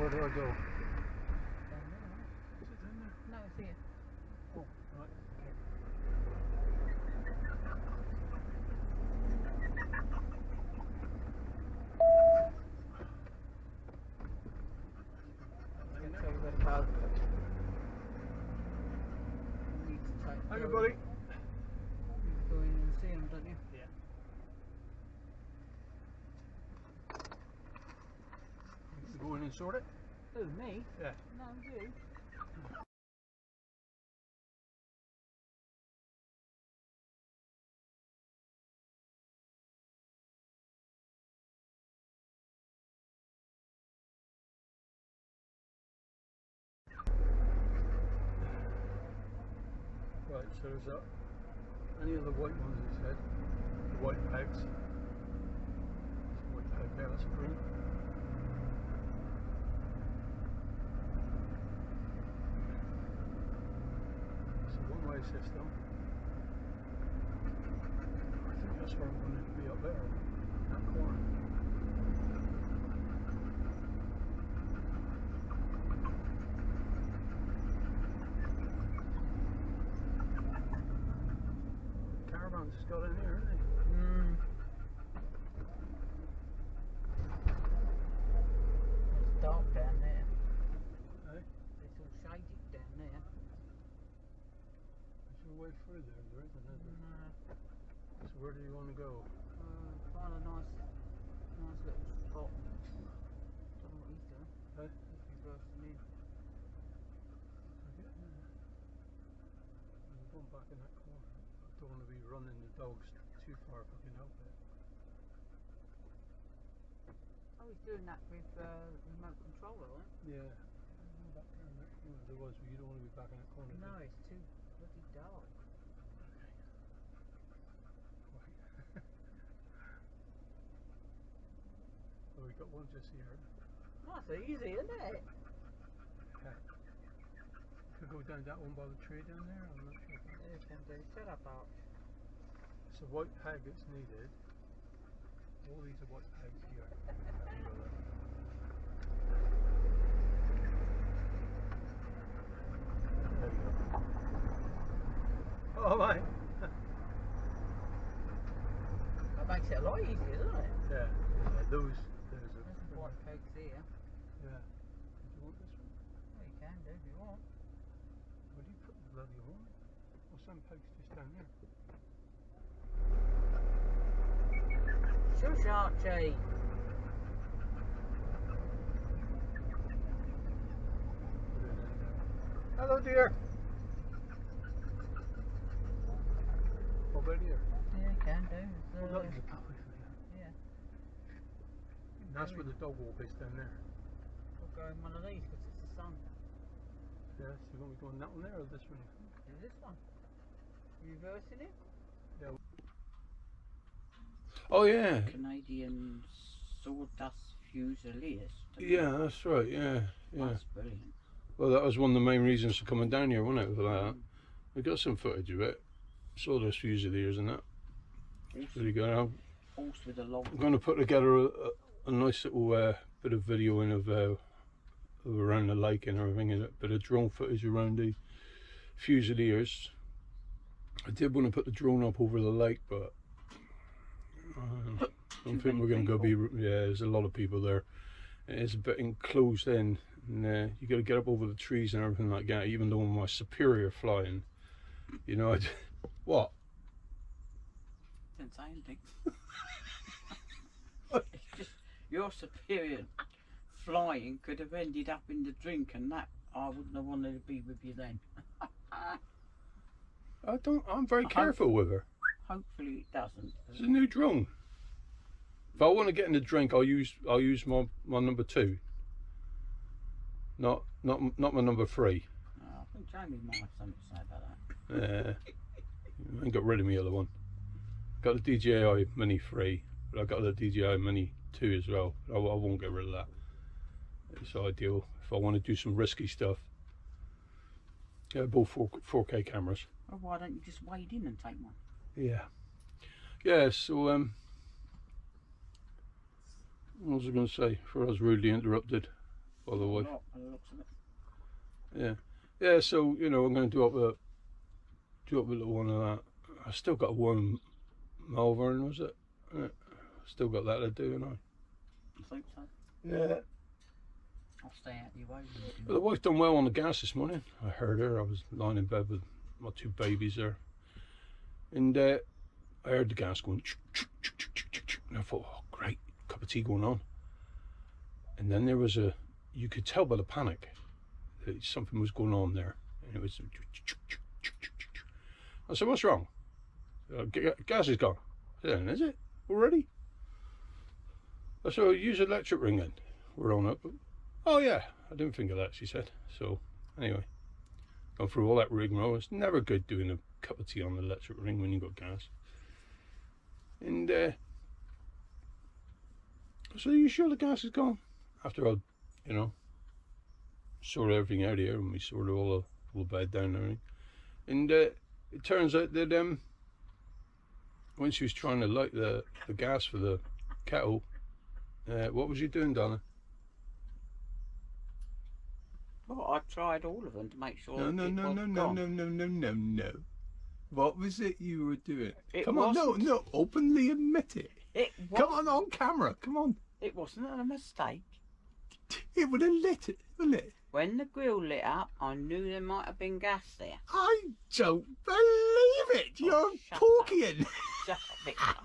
Where do I go? Down there, isn't it? Is it in there? No, it's here. Oh, right. Okay. I'll tell you where to go. You need to take Hi, go- buddy. You go in and see them, don't you? Yeah. You go in and sort it? Who, me? Yeah. No, you. Right, so there's that. Any of the white ones he said? The white pegs. There's a white peg there, that's green. It's a one-way system. I think that's where I'm going to be up there, that corner. Caravans just got in here, isn't he? It's dark down there. Hey? It's all shaded down there. There's a way through there, there isn't, is there? No. So where do you want to go? Find a nice little spot. Don't know what he's doing. Hey? He's bursting in. Okay. I'm going back in that corner. I don't want to be running the dogs too far if I can help it. Oh, he's doing that with remote control, isn't it? Yeah. I'm back there in that corner. There was, but you don't want to be back in that corner. No, do you? it's too bloody dark. Right. Well, we got one just here. That's easy, isn't it? Yeah. Could go down that one by the tree down there. I'm not sure. Yeah, you can do. Shut up, Arch. It's a white peg that's needed. All these are white pegs here. Have you got that? There you go. Oh, mate. That makes it a lot easier, doesn't it? Yeah, those. There's a. There's some white pegs here. Yeah. Do you want this one? Well, you can do if you want. Where do you put the bloody horn? Well, some pegs just down there. Shush, Archie. Hello, dear. Over here. Yeah, you can do. Oh, that is a puppy for you. Yeah. And that's where the dog walk is down there. We'll go in one of these because it's the sun. Yeah, so you want me going that one there or this one? Do this one. Reversing it. Yeah. Oh yeah. Canadian Sawdust Fusiliers. Yeah, that's right. Yeah, yeah. That's brilliant. Well, that was one of the main reasons for coming down here, wasn't it? For that, we got some footage of it. Sawdust Fusiliers and that. Really good. I'm Horse with a log. going to put together a nice little bit of video in of around the lake and everything, and a bit of drone footage around the Fusiliers. I did want to put the drone up over the lake, but I don't think we're going to go be. Yeah, there's a lot of people there. It's a bit enclosed in, and you got to get up over the trees and everything like that. Even though my superior flying, you know, what? Didn't say anything. It's just your superior flying could have ended up in the drink, and that I wouldn't have wanted to be with you then. I'm very careful with her. Hopefully it doesn't. It's a new drone. If I want to get in the drink, I'll use my number 2. Not my number 3. Oh, I think Jamie might have something to say about that. Yeah. I ain't got rid of my other one. Got the DJI Mini 3, but I got the DJI Mini 2 as well. I won't get rid of that. It's ideal if I want to do some risky stuff. Yeah, both 4K cameras. Well, why don't you just wade in and take one? Yeah. Yeah, so what was I going to say before I was rudely interrupted? by the wife. By the looks of it. Yeah, yeah. So you know, I'm going to do up a little one of that. I still got one Malvern, was it? Yeah. Still got that to do, don't I? I think so. Yeah. I'll stay out your way. But the wife done well on the gas this morning. I heard her. I was lying in bed with my 2 babies there, and I heard the gas going. And I thought, oh great, cup of tea going on. And then there was you could tell by the panic that something was going on there, and it was. I said, what's wrong? Gas is gone. I said, is it already? I said, use electric ring then. We're on it. Oh yeah, I didn't think of that, she said. So anyway, gone through all that rigmarole. It's never good doing a cup of tea on the electric ring when you've got gas. And so you sure the gas is gone? After I, you know, sorted everything out here, and we sorted all the bed down and everything. And it turns out that when she was trying to light the gas for the kettle, what was you doing, Donna? Well, I tried all of them to make sure. No. What was it you were doing? It Come on, wasn't. no, openly admit it. Come on camera, come on. It wasn't a mistake. It would have lit it, wouldn't it? When the grill lit up, I knew there might have been gas there. I don't believe it. You're shut porkying. Shut up, Victor.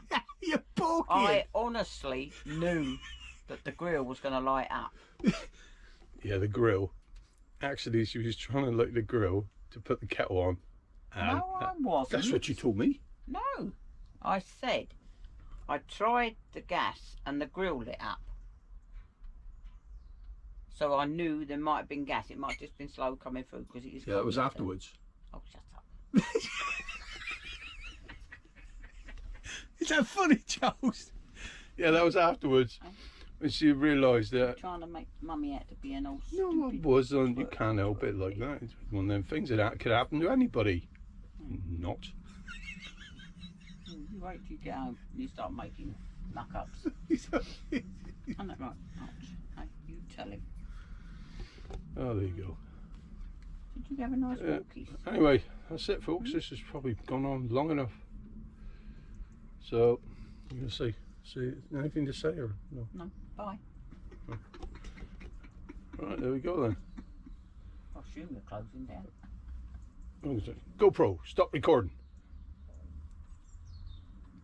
You're porkying. I honestly knew that the grill was going to light up. Yeah, the grill. Actually, she was trying to light the grill to put the kettle on. No, I wasn't. That's what you told me. No, I said I tried the gas and the grill lit up. So I knew there might have been gas. It might have just been slow coming through because it is. Yeah, that was afterwards. Oh, shut up. Is that funny, Charles? Yeah, that was afterwards. When she realised that. Trying to make mummy out to be an old No, stupid. it wasn't. You can't help it like that. It's one of them things that could happen to anybody. Not. You wait till you get home and you start making muck-ups. Isn't that right? Ouch. Hey, you tell him. Oh, there you go. Did you have a nice walkies? Anyway, that's it, folks. This has probably gone on long enough. So, you gonna say anything to say or no? No. Bye. Right, there we go then. I assume you're closing down. GoPro, stop recording.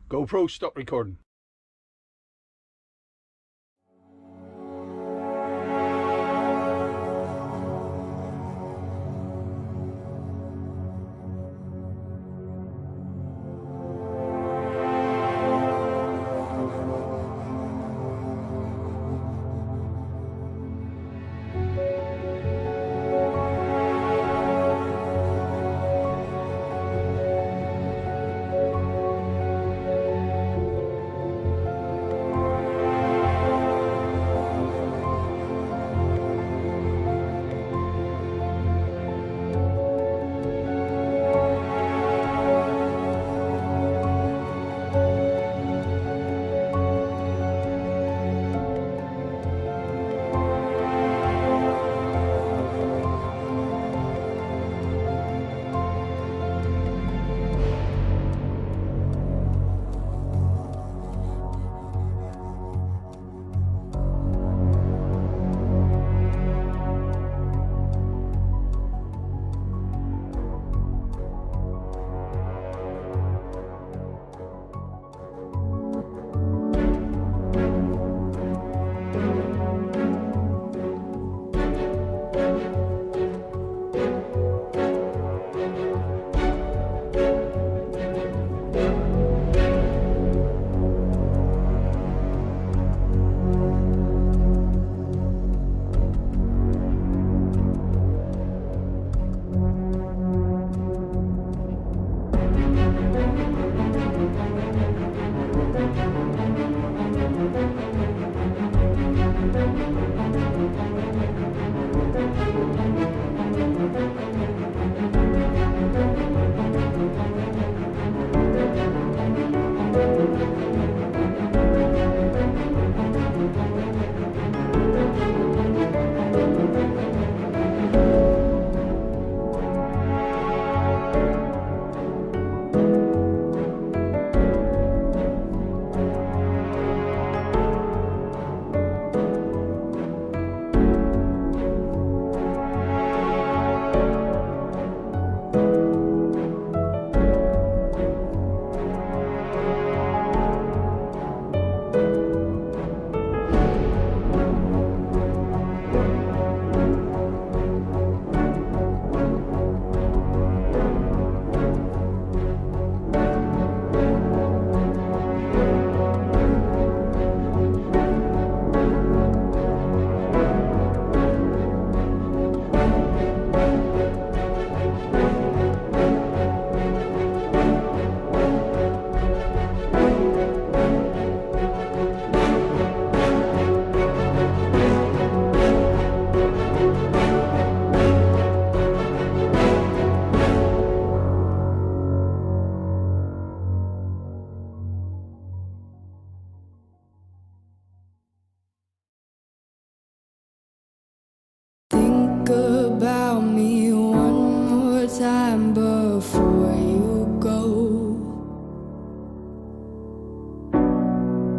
GoPro, stop recording.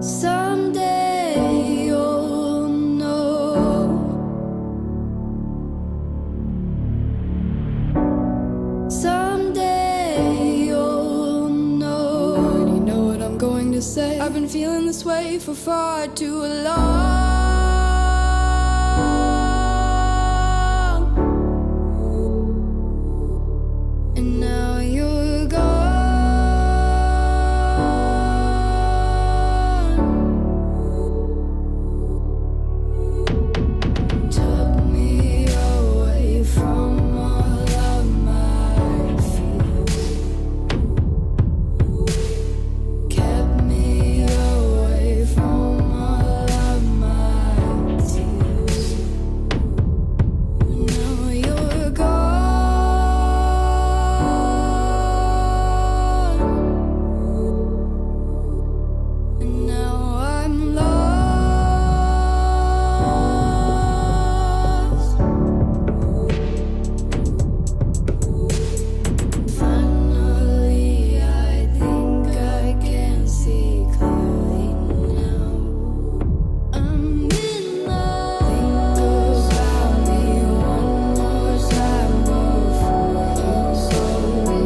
Someday you'll know. Someday you'll know. You already know what I'm going to say. I've been feeling this way for far too long. And now you're gone. Took me away from all of my fears. Kept me away from all of my tears. Now you're gone. And now I'm lost. Finally, I think I can see clearly now. I'm in love. Think about me one more time before you go.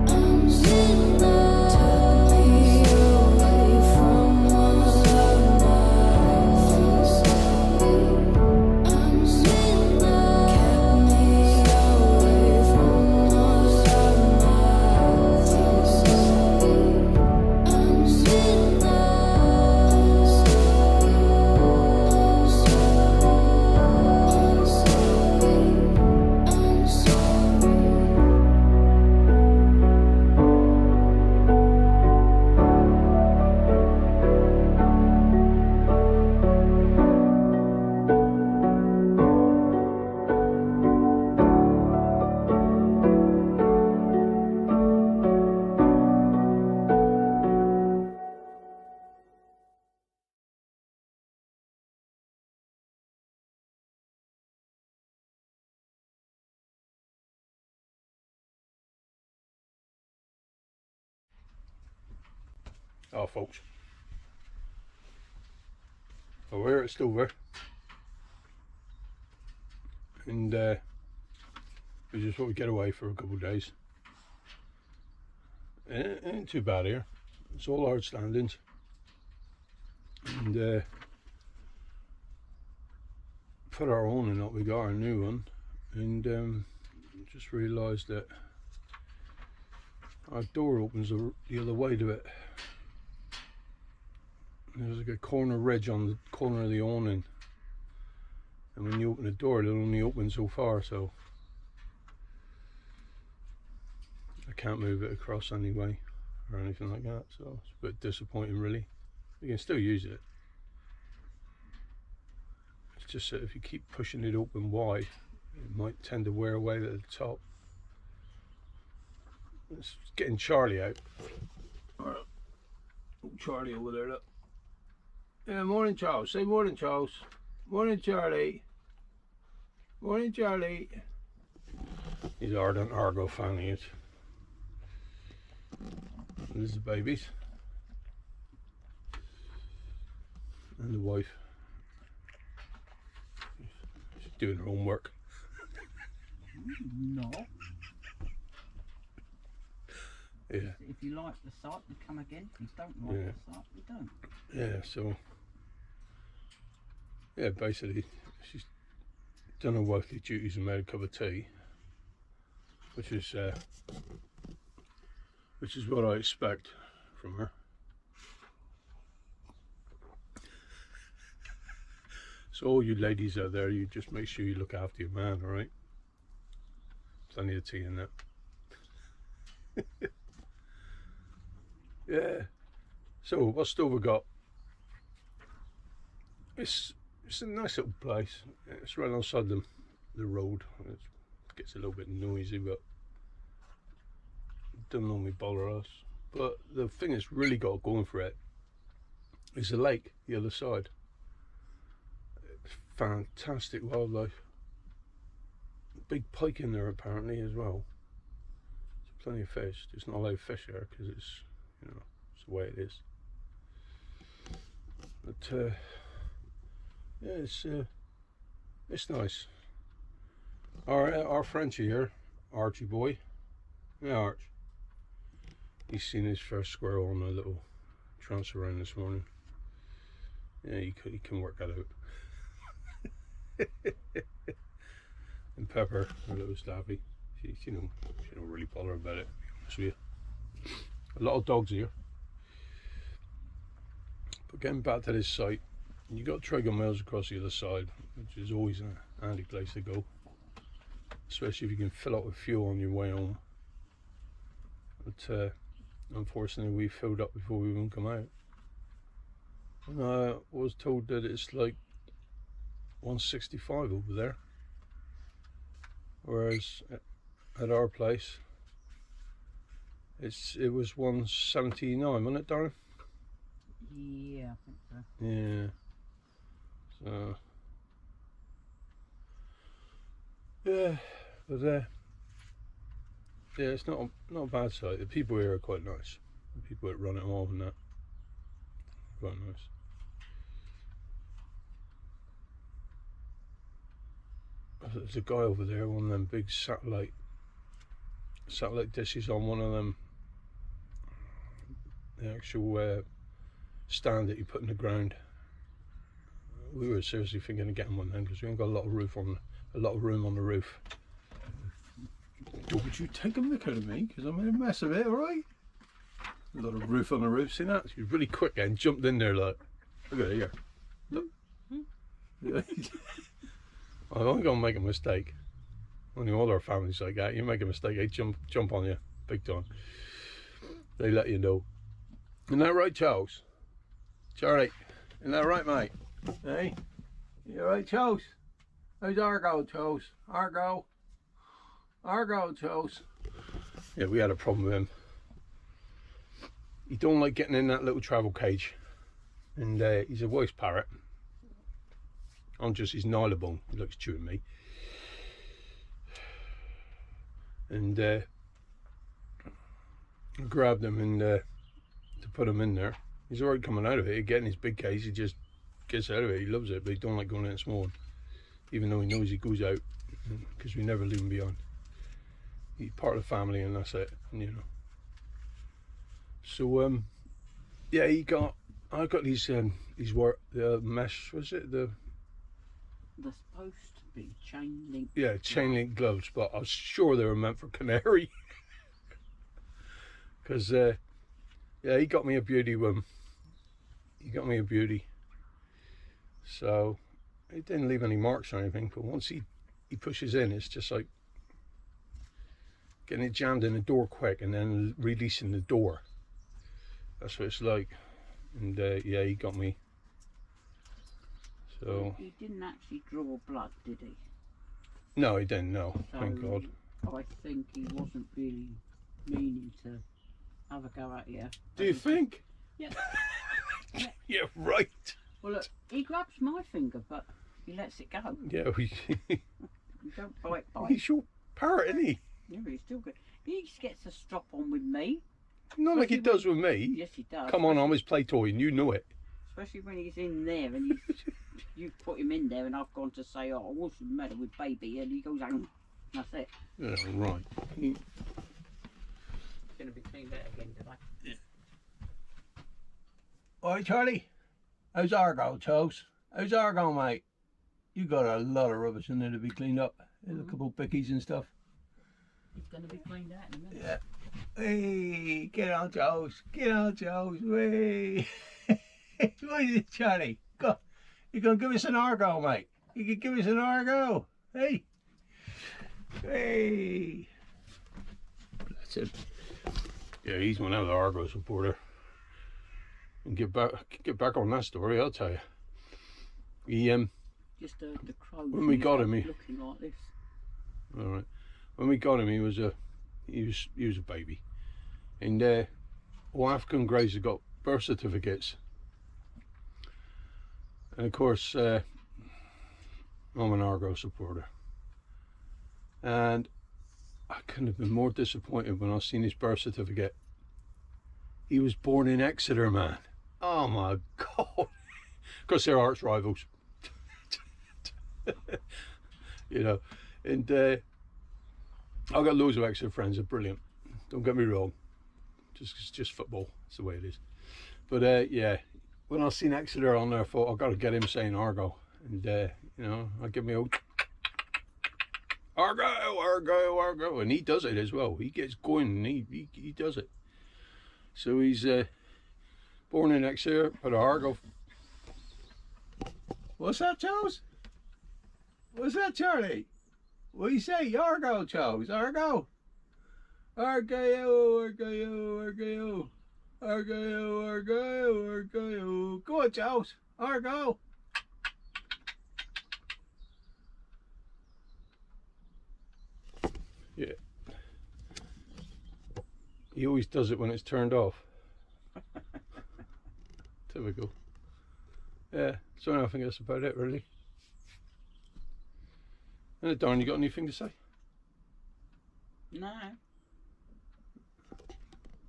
I'm in love. Took me away from all of my fears. I'm in love. Kept me away from all of my tears. I'm in Oh, folks. Oh, we're at Stover. And we just thought we'd get away for a couple of days. Ain't too bad here. It's all hard standings. And put our own in what we got, our new one. And just realised that our door opens the other way to it. There's like a corner ridge on the corner of the awning, and when you open the door, it'll only open so far, so I can't move it across anyway or anything like that, so it's a bit disappointing really. You can still use it. It's just that if you keep pushing it open wide, it might tend to wear away at the top. It's getting Charlie out. Oh, Charlie over there, look. Yeah, morning Charles. Say morning Charles. Morning Charlie. Morning Charlie. He's an ardent Argo fan, he is. And this is the babies. And the wife. She's doing her homework. No. Yeah. If you like the site, you come again. If you don't like the site, you don't. Yeah, so yeah, basically she's done her wifely duties and made a cup of tea, which is what I expect from her. So all you ladies out there, you just make sure you look after your man, alright? Plenty of tea in that. Yeah. So what's Stover got? It's a nice little place. It's right outside the road. It gets a little bit noisy, but it doesn't normally bother us. But the thing that's really got going for it is the lake, the other side. It's fantastic wildlife. Big pike in there apparently as well. There's plenty of fish. Just not allowed fish there because it's, you know, it's the way it is. yeah, it's nice. Our Frenchie here, Archie boy, yeah, Arch. He's seen his first squirrel on a little trance around this morning. Yeah, he can work that out. And Pepper, our little staffy, she don't really bother about it, to be honest with you. A lot of dogs here. But getting back to this site, you got Traeger Mills across the other side, which is always a handy place to go, especially if you can fill up with fuel on your way home. But unfortunately, we filled up before we even come out. And I was told that it's like 165 over there, whereas at our place it was 179, wasn't it, darling? Yeah, I think so. Yeah. So yeah, but yeah, it's not a bad site. The people here are quite nice. The people that run it all and that, quite nice. There's a guy over there, one of them big satellite dishes on one of them, the actual stand that you put in the ground. We were seriously thinking of getting one then because we ain't got a lot of room on the roof. Would you take a look at me? Because I made a mess of it, alright? A lot of roof on the roof, see that? She was really quick and jumped in there like, look at it here. Look. I'm only gonna make a mistake. Only all our families like that. You make a mistake, they jump on you big time. They let you know. Isn't that right, Charles? Charlie, isn't that right, mate? Hey, you alright, Charles? How's Argo, Charles? Argo, Charles. Yeah, we had a problem with him. He don't like getting in that little travel cage, and he's a voice parrot. I'm just his nylabone. He likes chewing me. And I grabbed him and to put him in there. He's already coming out of it. Getting his big cage, he just gets out of it. He loves it, but he don't like going in the small one. Even though he knows he goes out, because we never leave him behind. He's part of the family, and that's it. And, you know. So yeah, I got these mesh. Was it the? They're supposed to be chain link. Yeah, chain link gloves, but I was sure they were meant for canary. Because yeah, he got me a beauty one. He got me a beauty. So it didn't leave any marks or anything, but once he pushes in, it's just like getting it jammed in the door quick and then releasing the door. That's what it's like. And yeah, he got me. So he didn't actually draw blood, did he? No, he didn't. No, So thank God. I think he wasn't really meaning to have a go at you. Do you think? Yeah. Yeah, right. Well, look, he grabs my finger, but he lets it go. Yeah, You don't bite. he's your parrot, isn't he? Yeah, but he's still good. He gets a strop on with me. Not like he does with me. Yes, he does. Come on, I'm his play toy, and you know it. Especially when he's in there and you've put him in there, and I've gone to say, oh, what's the matter with baby? And he goes, that's it. Yeah, right. It's going to be cleaned out again today. Yeah. Alright, Charlie. How's Argo, Charles? How's Argo, mate? You got a lot of rubbish in there to be cleaned up. There's a couple of bickies and stuff. It's going to be cleaned out in a minute. Yeah. Hey, get on, Charles. Get on, Charles. Hey. What is it, Charlie? Go. You gonna give us an Argo, mate? You can give us an Argo. Hey. Hey. That's it. Yeah, he's one of the Argo supporter. And get back on that story, I'll tell you. He Just the crows. when we got him, looking like this. All right. When we got him, he was a baby, and all African greys have got birth certificates, and of course, I'm an Argo supporter, and I couldn't have been more disappointed when I seen his birth certificate. He was born in Exeter, man. Oh my God. Because they're arch rivals. You know, and I've got loads of Exeter friends. They're brilliant. Don't get me wrong. It's just football. It's the way it is. But yeah, when I seen Exeter on there, I thought I've got to get him saying Argo, and you know, I give me a Argo, Argo, Argo, and he does it as well. He gets going, and he does it. So he's born in Exeter, but Argo. What's that, Charles? What's that, Charlie? What do you say? Argo, Charles? Argo? Argo, Argo, Argo. Argo, Argo, Argo. Go on, Charles. Argo. Yeah. He always does it when it's turned off. Typical. Yeah, so I think that's about it, really. And Darren, you got anything to say? No.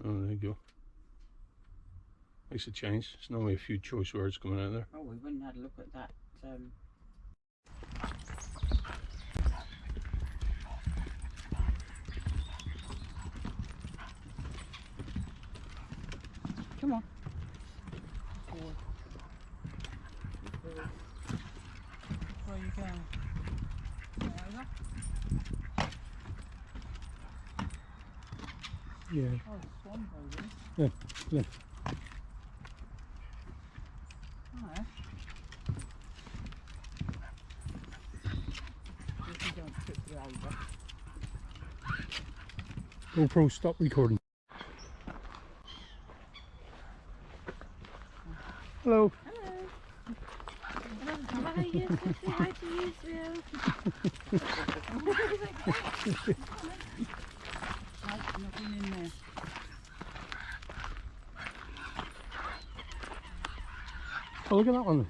Oh, there you go. Makes a change. There's normally a few choice words coming out there. Oh, we wouldn't have had a look at that. Come on. Where are you going? Yeah. Oh, swan baby. Yeah. Yeah. Oh. If you don't trip you over. GoPro, stop recording. Hello. Hi, yes, hi to you, Phil. Nothing in there. Oh, look at that one.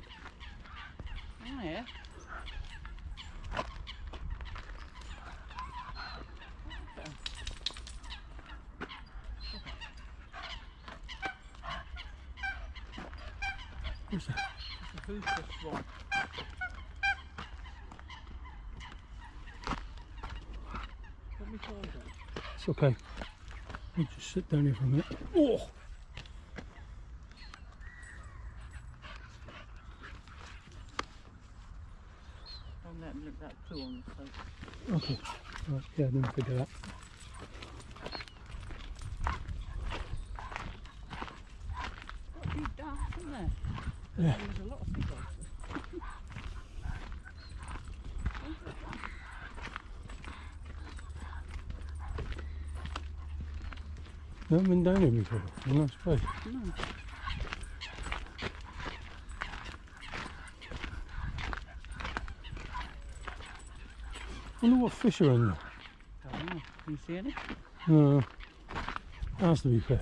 Oh, yeah. What's that? It's a food fish one. Let me call that. It's okay. I'll just sit down here for a minute. Oh! Don't let him look that poo on the soap. Okay. Right, yeah, I didn't figure that. Got a few ducks, isn't there? Yeah. There's a lot of seagulls. Never been down here before. It's a nice place. No. I wonder what fish are in there. Don't know. Can you see any? No. Has to be fish.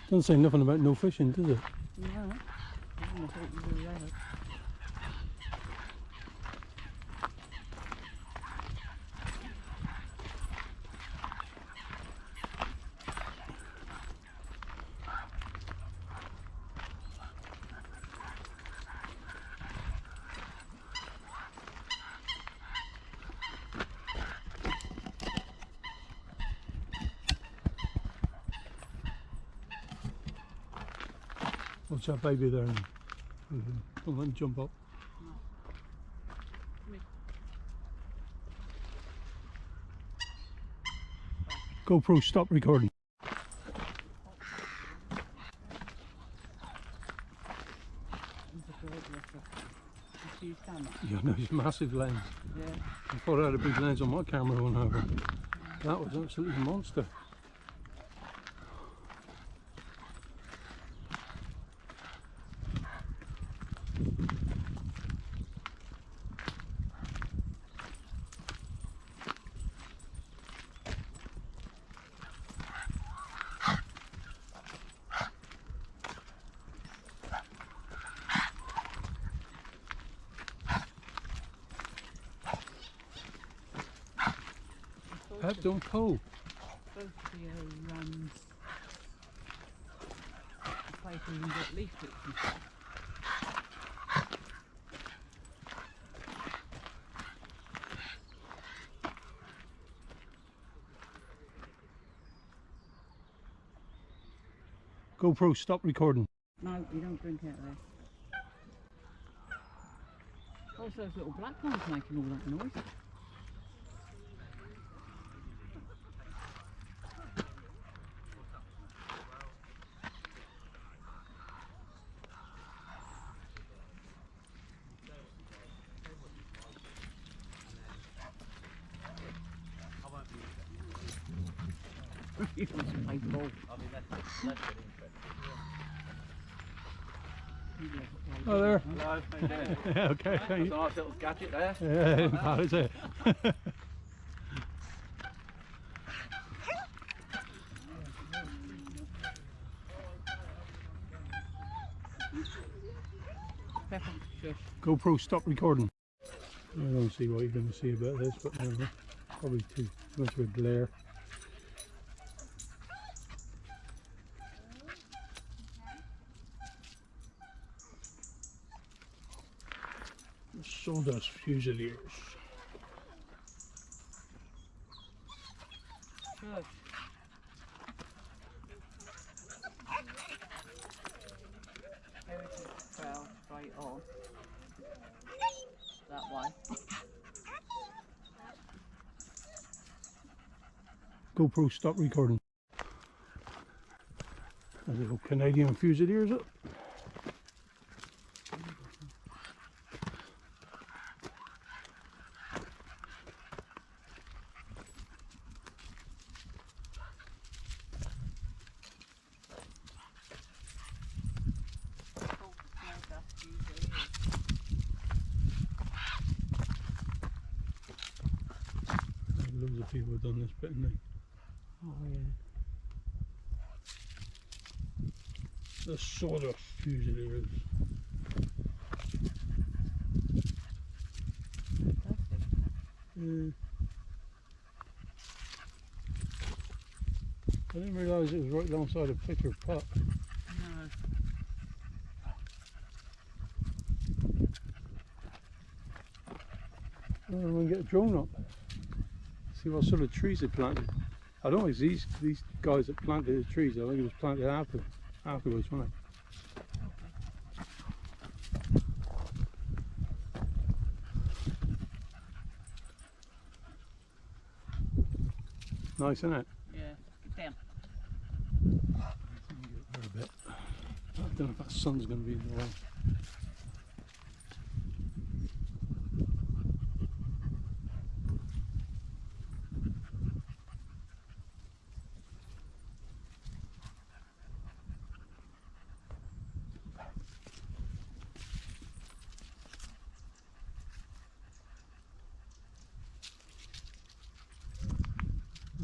Doesn't say nothing about no fishing, does it? No. I thought you were there. Watch that baby there. Don't let him jump up. GoPro, stop recording. Yeah, no, it's a massive lens. Yeah. I thought I had a big lens on my camera when over. That was absolutely a monster. Pep, don't pull. Supposed to be a place where you can get leaflets and stuff. GoPro, stop recording. No, you don't drink out of this. What's those little black ones making all that noise? You want to play ball. Oh, there. Hello, how you doing? Okay, That's a nice little gadget there. yeah, that is it. Pepper, shush. GoPro, stop recording. I don't see what you're going to see about this, but I don't know. Probably too much of a glare. Sawdust Fusiliers. Shush. Heritage trail straight on. That way. GoPro, stop recording. A little Canadian Fusiliers up. Loads of people have done this bit, haven't they? Oh yeah. The Sawdust Fusiliers. I didn't realise it was right alongside a picture pot. No. I'm going to get a drone up. See what sort of trees they planted. I don't think these guys that planted the trees, I think it was planted afterwards, wasn't it? Nice, isn't it? Yeah. Get down. A bit. I don't know if that sun's going to be in the way.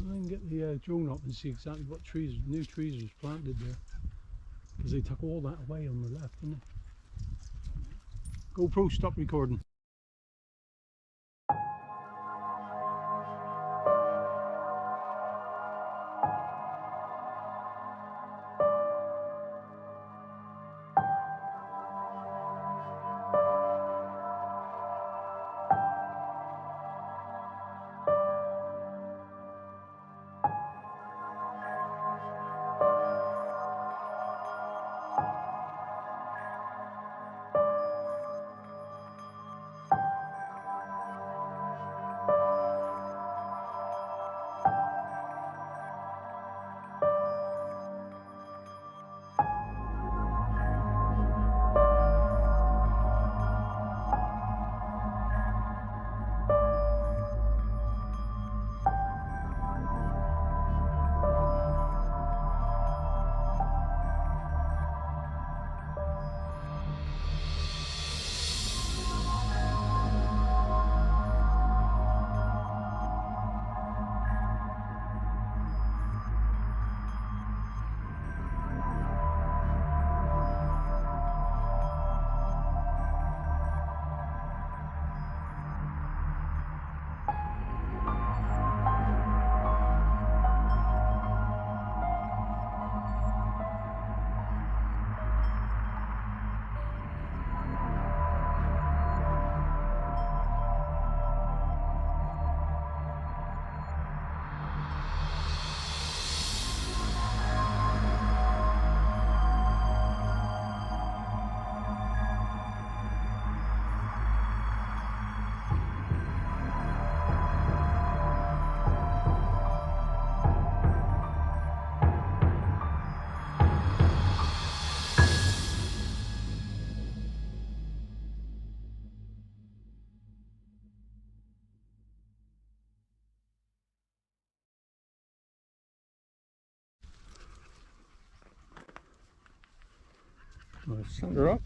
I can get the drone up and see exactly what new trees was planted there. Because they took all that away on the left, didn't they? GoPro, stop recording. I'll set her up.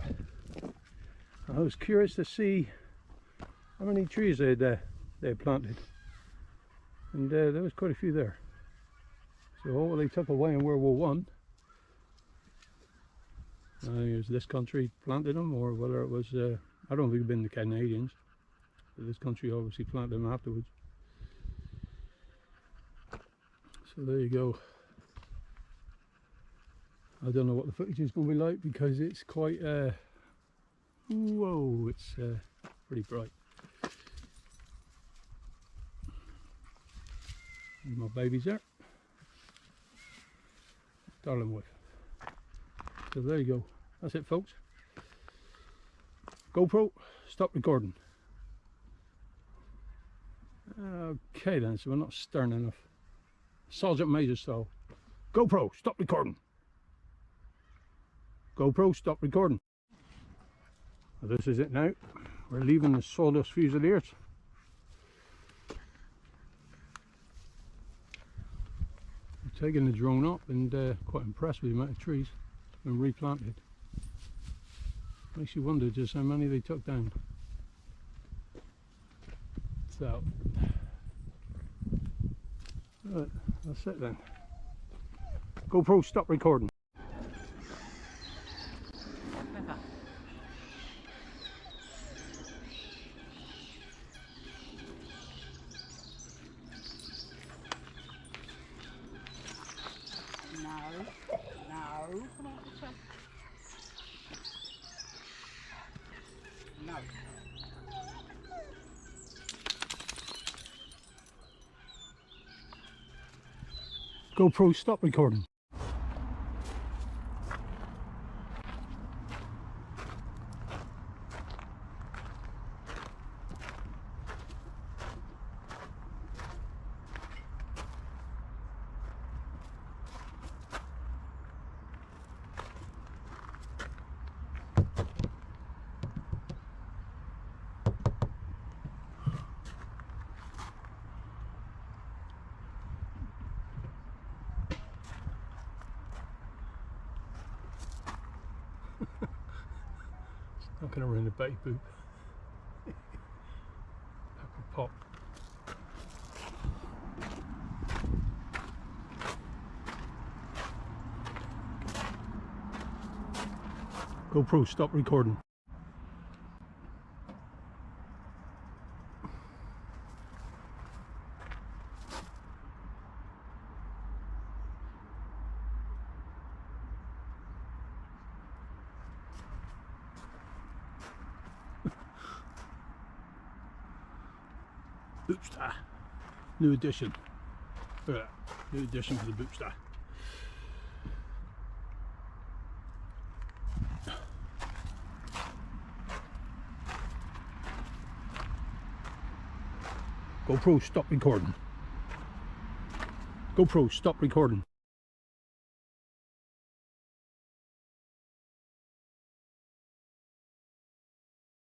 I was curious to see how many trees they had planted, and there was quite a few there. So hopefully they took away in World War One. It was this country planted them, or whether it was I don't think it'd been the Canadians, but this country obviously planted them afterwards. So there you go. I don't know what the footage is going to be like because it's quite whoa, it's pretty bright. And my baby's there, darling wife. So there you go. That's it, folks. GoPro, stop recording. Okay then, so we're not stern enough. Sergeant Major style. GoPro, stop recording. GoPro, stop recording. Well, this is it now. We're leaving the Sawdust Fusiliers. We're taking the drone up and quite impressed with the amount of trees been replanted. Makes you wonder just how many they took down. So, right, that's it then. GoPro, stop recording. Pepper. No, come on, this way. No. GoPro, stop recording. Knocking around the baby poop. Pepper pot. GoPro, stop recording. Boopster, new edition. Look at that, new edition for the Boopster. GoPro, stop recording. GoPro, stop recording.